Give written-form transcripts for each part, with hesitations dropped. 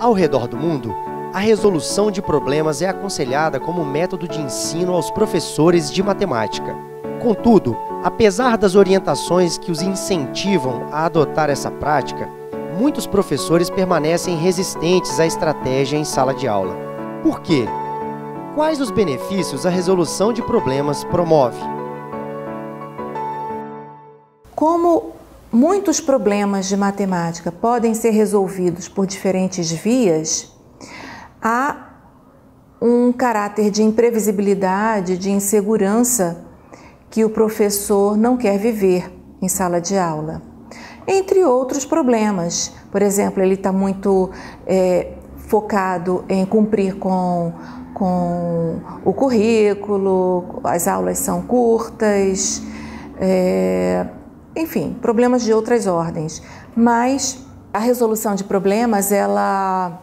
Ao redor do mundo, a resolução de problemas é aconselhada como método de ensino aos professores de matemática. Contudo, apesar das orientações que os incentivam a adotar essa prática, muitos professores permanecem resistentes à estratégia em sala de aula. Por quê? Quais os benefícios a resolução de problemas promove? Como muitos problemas de matemática podem ser resolvidos por diferentes vias, há um caráter de imprevisibilidade, de insegurança que o professor não quer viver em sala de aula. Entre outros problemas, por exemplo, ele está muito focado em cumprir com o currículo, as aulas são curtas, enfim, problemas de outras ordens. Mas a resolução de problemas, ela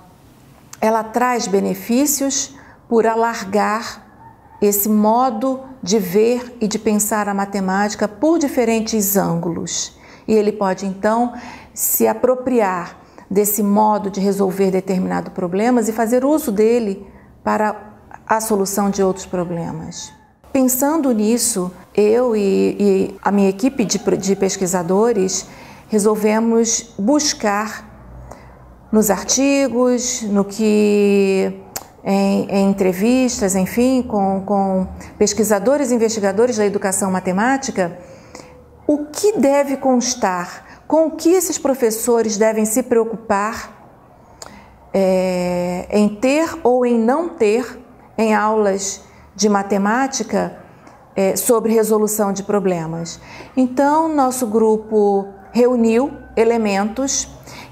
traz benefícios por alargar esse modo de ver e de pensar a matemática por diferentes ângulos. E ele pode, então, se apropriar desse modo de resolver determinados problemas e fazer uso dele para a solução de outros problemas. Pensando nisso, eu e a minha equipe de pesquisadores resolvemos buscar nos artigos, em entrevistas, enfim, com pesquisadores e investigadores da educação matemática, o que deve constar, com o que esses professores devem se preocupar em ter ou em não ter em aulas de matemática sobre resolução de problemas. Então, nosso grupo reuniu elementos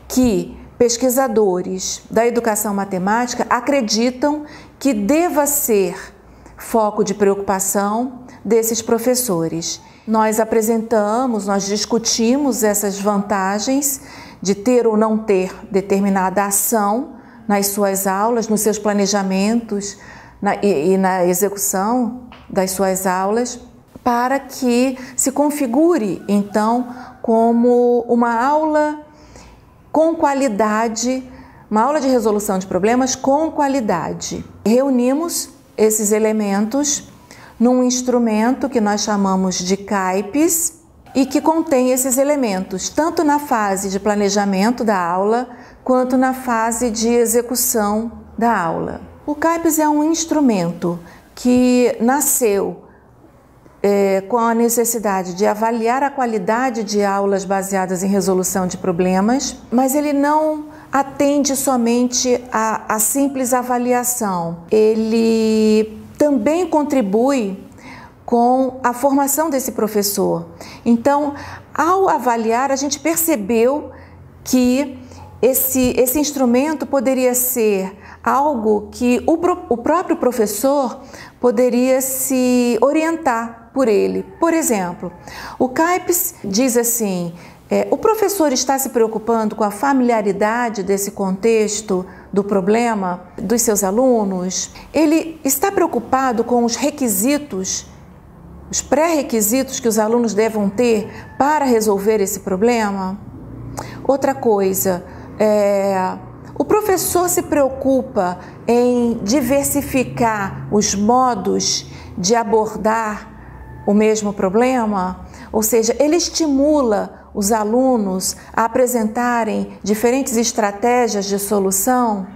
que pesquisadores da educação matemática acreditam que deva ser foco de preocupação desses professores. Nós apresentamos, nós discutimos essas vantagens de ter ou não ter determinada ação nas suas aulas, nos seus planejamentos e na execução das suas aulas, para que se configure, então, como uma aula com qualidade, uma aula de resolução de problemas com qualidade. Reunimos esses elementos num instrumento que nós chamamos de CAIPES e que contém esses elementos, tanto na fase de planejamento da aula, quanto na fase de execução da aula. O CAIPES é um instrumento que nasceu com a necessidade de avaliar a qualidade de aulas baseadas em resolução de problemas, mas ele não atende somente à simples avaliação. Ele também contribui com a formação desse professor. Então, ao avaliar, a gente percebeu que esse instrumento poderia ser algo que o próprio professor poderia se orientar por ele. Por exemplo, o CAIPES diz assim: o professor está se preocupando com a familiaridade desse contexto do problema dos seus alunos? Ele está preocupado com os requisitos, os pré-requisitos que os alunos devam ter para resolver esse problema? Outra coisa, o professor se preocupa em diversificar os modos de abordar o mesmo problema? Ou seja, ele estimula os alunos a apresentarem diferentes estratégias de solução?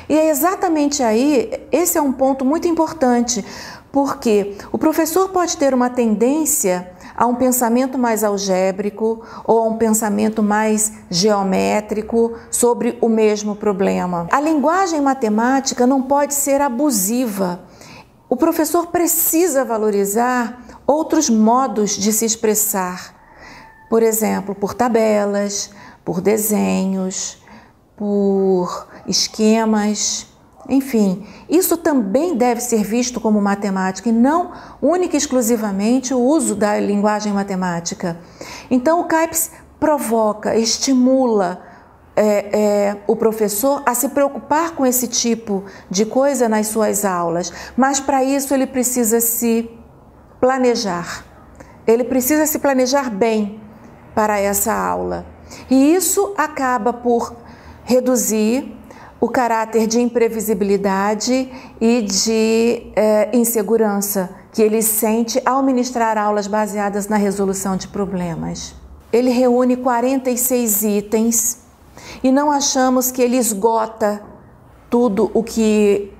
E é exatamente aí, esse é um ponto muito importante, porque o professor pode ter uma tendência a um pensamento mais algébrico ou a um pensamento mais geométrico sobre o mesmo problema. A linguagem matemática não pode ser abusiva. O professor precisa valorizar outros modos de se expressar. Por exemplo, por tabelas, por desenhos, por esquemas, enfim. Isso também deve ser visto como matemática e não única e exclusivamente o uso da linguagem matemática. Então, o CAIPES provoca, estimula o professor a se preocupar com esse tipo de coisa nas suas aulas, mas para isso ele precisa se planejar. Ele precisa se planejar bem para essa aula. E isso acaba por reduzir o caráter de imprevisibilidade e de insegurança que ele sente ao ministrar aulas baseadas na resolução de problemas. Ele reúne 46 itens e não achamos que ele esgota tudo o que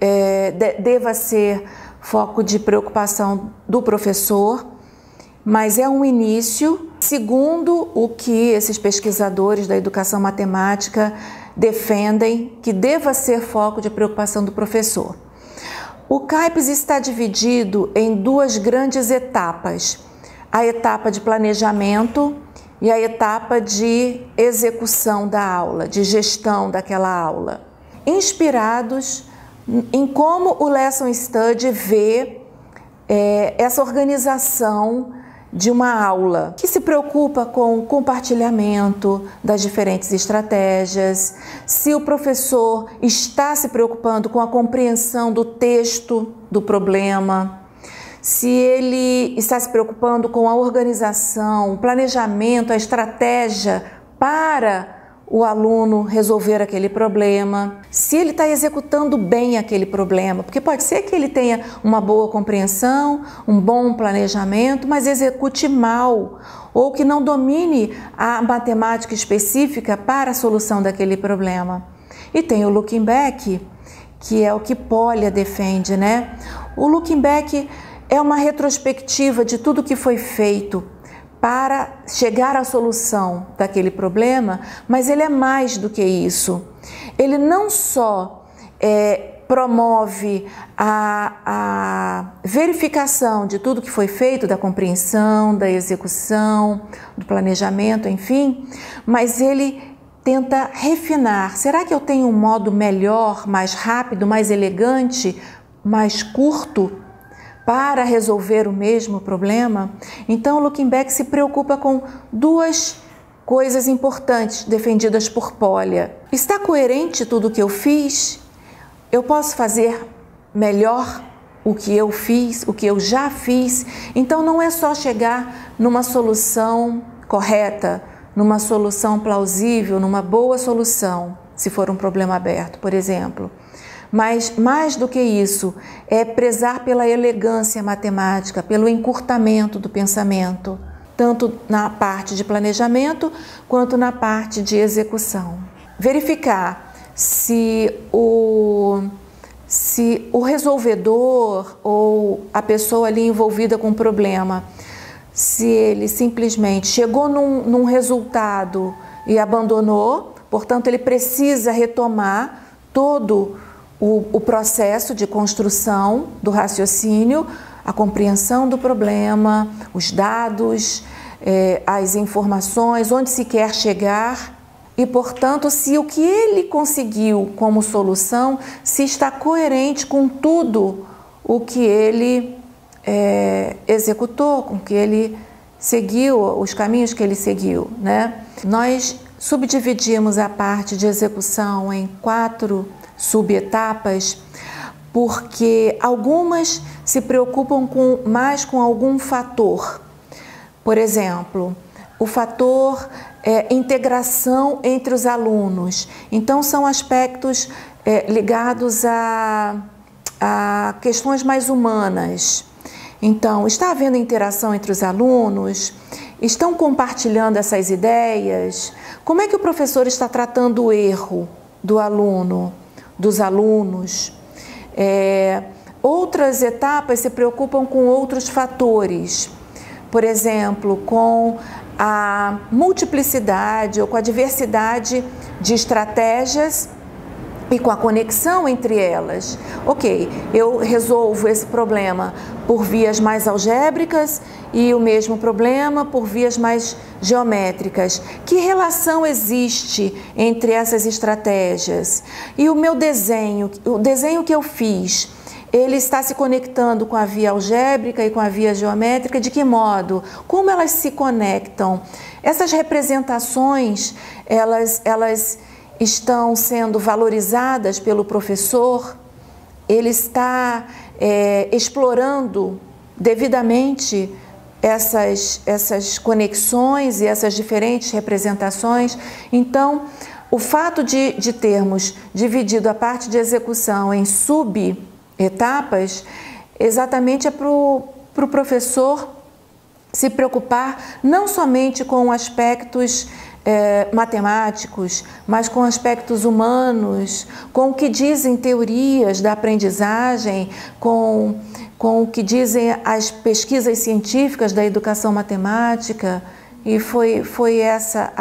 deva ser foco de preocupação do professor, mas é um início, segundo o que esses pesquisadores da educação matemática defendem que deva ser foco de preocupação do professor. O CAIPES está dividido em duas grandes etapas: a etapa de planejamento e a etapa de execução da aula, de gestão daquela aula, inspirados em como o Lesson Study vê essa organização de uma aula, que se preocupa com o compartilhamento das diferentes estratégias, se o professor está se preocupando com a compreensão do texto do problema, se ele está se preocupando com a organização, o planejamento, a estratégia para o aluno resolver aquele problema, se ele está executando bem aquele problema, porque pode ser que ele tenha uma boa compreensão, um bom planejamento, mas execute mal, ou que não domine a matemática específica para a solução daquele problema. E tem o looking back, que é o que Polya defende, né? O looking back é uma retrospectiva de tudo que foi feito para chegar à solução daquele problema, mas ele é mais do que isso. Ele não só promove a verificação de tudo que foi feito, da compreensão, da execução, do planejamento, enfim, mas ele tenta refinar. Será que eu tenho um modo melhor, mais rápido, mais elegante, mais curto para resolver o mesmo problema? Então, o looking back se preocupa com duas coisas importantes defendidas por Polya. Está coerente tudo o que eu fiz? Eu posso fazer melhor o que eu fiz, o que eu já fiz? Então, não é só chegar numa solução correta, numa solução plausível, numa boa solução, se for um problema aberto, por exemplo. Mas, mais do que isso, é prezar pela elegância matemática, pelo encurtamento do pensamento, tanto na parte de planejamento quanto na parte de execução. Verificar se o resolvedor ou a pessoa ali envolvida com o problema, se ele simplesmente chegou num resultado e abandonou, portanto, ele precisa retomar todo o processo de construção do raciocínio, a compreensão do problema, os dados, as informações, onde se quer chegar e, portanto, se o que ele conseguiu como solução se está coerente com tudo o que ele executou, com o que ele seguiu, os caminhos que ele seguiu, né? Nós subdividimos a parte de execução em 4 subetapas, porque algumas se preocupam mais com algum fator. Por exemplo, o fator integração entre os alunos. Então, são aspectos ligados a questões mais humanas. Então, está havendo interação entre os alunos? Estão compartilhando essas ideias? Como é que o professor está tratando o erro do aluno, dos alunos? Outras etapas se preocupam com outros fatores, por exemplo, com a multiplicidade ou com a diversidade de estratégias e com a conexão entre elas. Ok, eu resolvo esse problema por vias mais algébricas e o mesmo problema por vias mais geométricas. Que relação existe entre essas estratégias? E o meu desenho, o desenho que eu fiz, ele está se conectando com a via algébrica e com a via geométrica? De que modo? Como elas se conectam? Essas representações, elas estão sendo valorizadas pelo professor? Ele está explorando devidamente essas conexões e essas diferentes representações? Então, O fato de termos dividido a parte de execução em sub-etapas, exatamente é para o professor se preocupar não somente com aspectos matemáticos, mas com aspectos humanos, com o que dizem teorias da aprendizagem, com o que dizem as pesquisas científicas da educação matemática. E foi essa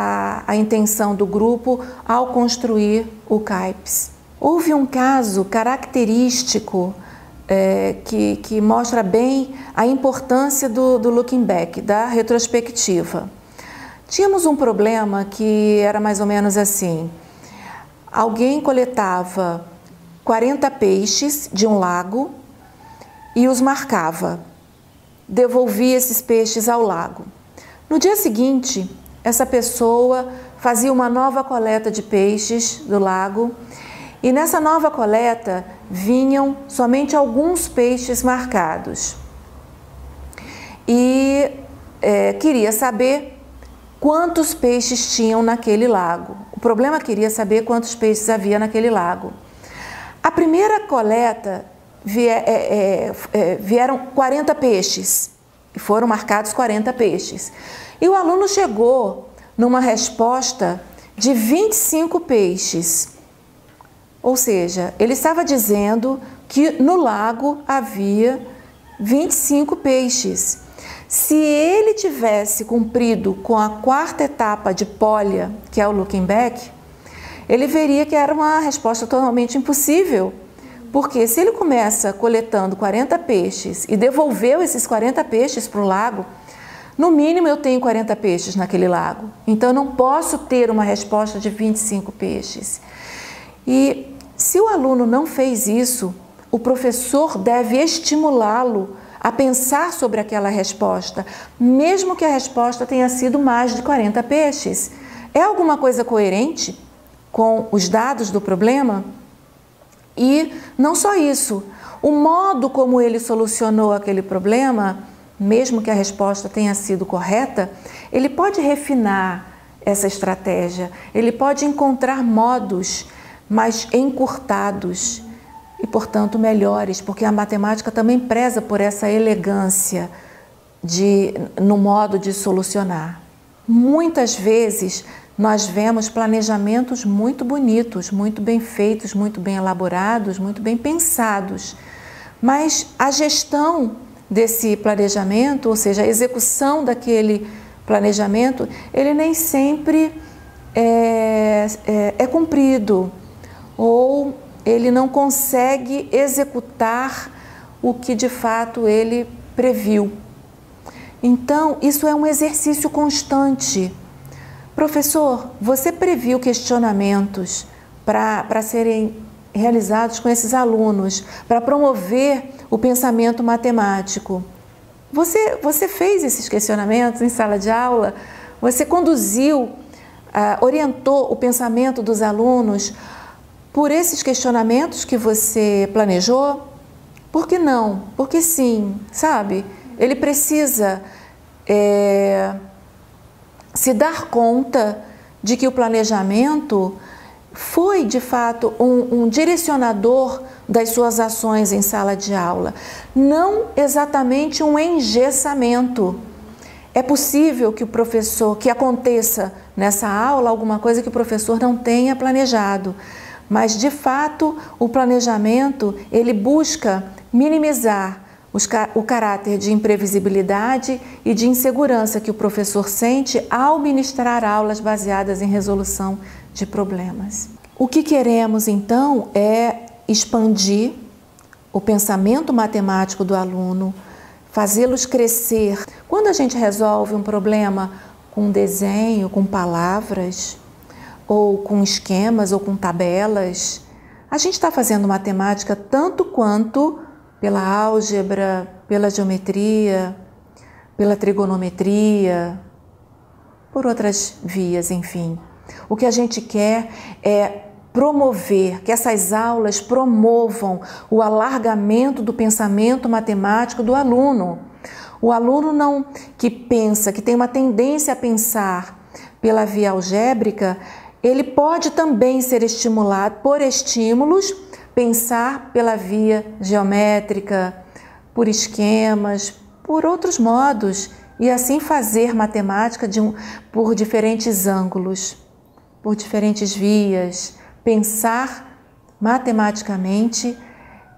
a intenção do grupo ao construir o CAIPS. Houve um caso característico que mostra bem a importância do looking back, da retrospectiva. Tínhamos um problema que era mais ou menos assim: alguém coletava 40 peixes de um lago e os marcava, devolvia esses peixes ao lago. No dia seguinte, essa pessoa fazia uma nova coleta de peixes do lago e nessa nova coleta vinham somente alguns peixes marcados. E queria saber quantos peixes tinham naquele lago. O problema queria saber quantos peixes havia naquele lago. A primeira coleta vieram 40 peixes. E foram marcados 40 peixes. E o aluno chegou numa resposta de 25 peixes. Ou seja, ele estava dizendo que no lago havia 25 peixes. Se ele tivesse cumprido com a quarta etapa de Polya, que é o looking back, ele veria que era uma resposta totalmente impossível. Porque se ele começa coletando 40 peixes e devolveu esses 40 peixes para o lago, no mínimo eu tenho 40 peixes naquele lago. Então eu não posso ter uma resposta de 25 peixes. E se o aluno não fez isso, o professor deve estimulá-lo a pensar sobre aquela resposta, mesmo que a resposta tenha sido mais de 40 peixes. É alguma coisa coerente com os dados do problema? E não só isso, o modo como ele solucionou aquele problema, mesmo que a resposta tenha sido correta, ele pode refinar essa estratégia, ele pode encontrar modos mais encurtados e, portanto, melhores, porque a matemática também preza por essa elegância no modo de solucionar. Muitas vezes nós vemos planejamentos muito bonitos, muito bem feitos, muito bem elaborados, muito bem pensados, mas a gestão desse planejamento, ou seja, a execução daquele planejamento, ele nem sempre é cumprido, ou ele não consegue executar o que de fato ele previu. Então, isso é um exercício constante. Professor, você previu questionamentos para serem realizados com esses alunos, para promover o pensamento matemático. Você fez esses questionamentos em sala de aula? Você conduziu, orientou o pensamento dos alunos por esses questionamentos que você planejou? Por que não? Porque sim, sabe? Ele precisa se dar conta de que o planejamento foi, de fato, um direcionador das suas ações em sala de aula, não exatamente um engessamento. É possível que aconteça nessa aula alguma coisa que o professor não tenha planejado, mas, de fato, o planejamento, ele busca minimizar o caráter de imprevisibilidade e de insegurança que o professor sente ao ministrar aulas baseadas em resolução de problemas. O que queremos, então, é expandir o pensamento matemático do aluno, fazê-los crescer. Quando a gente resolve um problema com desenho, com palavras, ou com esquemas, ou com tabelas, a gente está fazendo matemática tanto quanto pela álgebra, pela geometria, pela trigonometria, por outras vias, enfim. O que a gente quer é promover, que essas aulas promovam o alargamento do pensamento matemático do aluno. O aluno que pensa, que tem uma tendência a pensar pela via algébrica, ele pode também ser estimulado por estímulos, pensar pela via geométrica, por esquemas, por outros modos, e assim fazer matemática por diferentes ângulos, por diferentes vias. Pensar matematicamente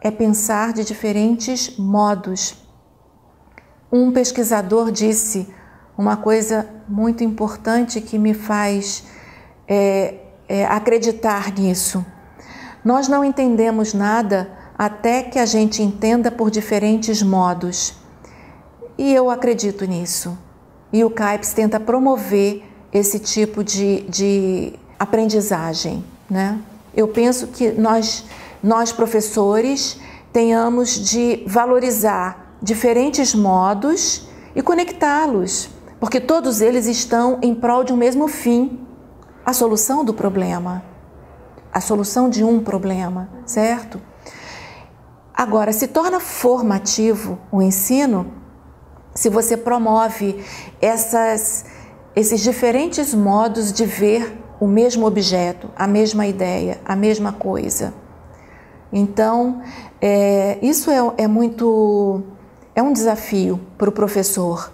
é pensar de diferentes modos. Um pesquisador disse uma coisa muito importante que me faz acreditar nisso. Nós não entendemos nada até que a gente entenda por diferentes modos. E eu acredito nisso. E o CAIPS tenta promover esse tipo de aprendizagem, né? Eu penso que nós professores tenhamos de valorizar diferentes modos e conectá-los, porque todos eles estão em prol de um mesmo fim, a solução do problema, a solução de um problema, certo? Agora, se torna formativo o ensino se você promove esses diferentes modos de ver o mesmo objeto, a mesma ideia, a mesma coisa. Então, isso é um desafio para o professor.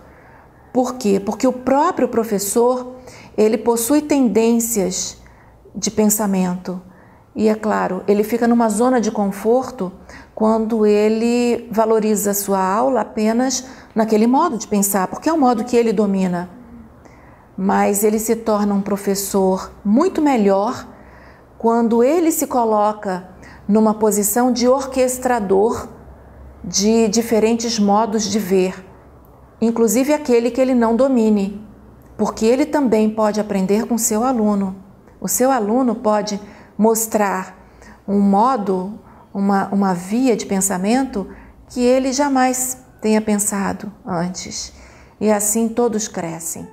Por quê? Porque o próprio professor, ele possui tendências de pensamento. E, é claro, ele fica numa zona de conforto quando ele valoriza a sua aula apenas naquele modo de pensar, porque é o modo que ele domina. Mas ele se torna um professor muito melhor quando ele se coloca numa posição de orquestrador de diferentes modos de ver, inclusive aquele que ele não domine, porque ele também pode aprender com o seu aluno. O seu aluno pode mostrar um modo, uma via de pensamento que ele jamais tenha pensado antes. E assim todos crescem.